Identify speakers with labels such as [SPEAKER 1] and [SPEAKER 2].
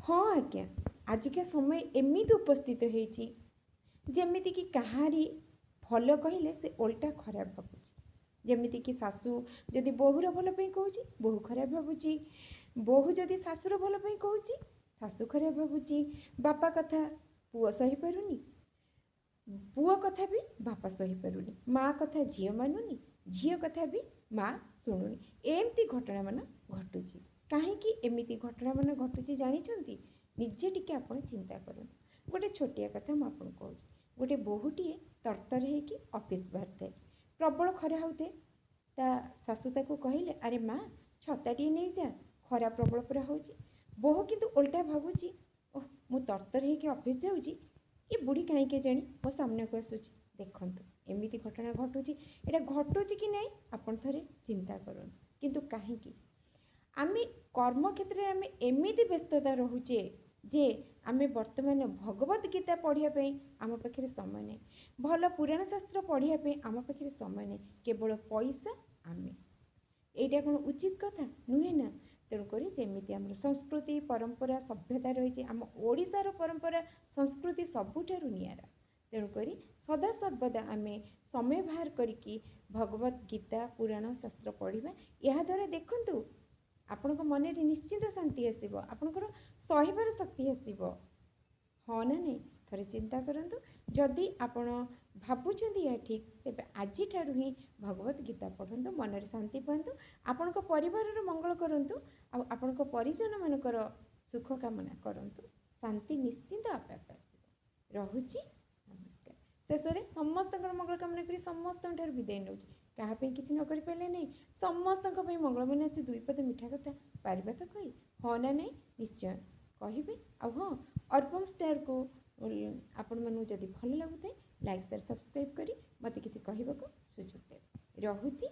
[SPEAKER 1] हाँ आज्ञा, आजिका समय एमिति उपस्थित होइछि जेमिति कि कहारी भल कहले से ओल्टा खराब भावुची। जेमिति कि सासू जदि बोहूर भल पे कहूची बोहू खराब भावुची, बोहू जदि सासूर भल पे कहूची सासू खराब भावुची, बापा कथा पुओ सही पारुनी, पुओ कथा भी बापा सही पारुनी, माँ कथा झील मानुनी, झील कथा भी माँ शुणुनी। एमती घटना मान घटुची। कहीं एमती घटना मान घटुची जानी निजे टिके आपण चिंता करूँ। गोटे छोटिया कथा मुझे कहूँ, गोटे बोहूटीए तरतर होगी ऑफिस बाहर थाए, प्रबल खरा होते ता सासू ताको कहले अरे माँ छताटी नहीं जा खरा प्रबल पूरा होची। बोहू किंतु उल्टा भावुची ओह मु तरतर होगी ऑफिस जाऊँगी, ये बुढ़ी कहीं जानी मो सामने को आसूची। देखंतु एमिति घटना घटुची, एटा घटुची कि नहीं आपण थरे चिंता करूँ। किंतु कहीं आमे कर्म क्षेत्र में आमे एमिति व्यस्तता रहुचे जे आमे वर्तमान भगवत गीता पढ़िया आम पाखे समय नहीं, भल पुराण शास्त्र पढ़िया आम पाखे समय नहीं, केवल पैसा आमे एटा कौन उचित कथा नुहे ना। तेणुक जमी आम संस्कृति परंपरा सभ्यता रही आम ओडिशार परंपरा संस्कृति सबुठारु नियारा। तेणुक सदा सर्वदा आमे समय बाहर करिकी भगवत गीता पुराण शास्त्र पढ़ा। या द्वारा देखंतु आपण मन में निश्चित शांति आसब, आपणकर सहीबार शक्ति आसब। हाँ ना नहीं थरे चिंता करंतु। जदि आपण भावुंट या ठीक तेज आज ही भगवत गीता पढ़ु, मन शांति पातु, आपण परिवार मंगल करूँ, आपण परिजन मानकर सुख कामना करूँ, शांति निश्चिंत आपे आपे आसब। रहुची नमस्कार। शेष में समस्त मंगल कामना करी समस्त विदाय नौ। क्या किसी न कर पारे नहीं, समस्त मंगलमय आसी दुईपद मिठा कथा पारिबा तो कही हाँ ना नहीं निश्चय कहे। हाँ अर्पम स्टार को आपण मानू जदि भल लगुए लाइक शेयर सब्सक्राइब करी मते किसी कहबा को सुযোগ दे। रहुची।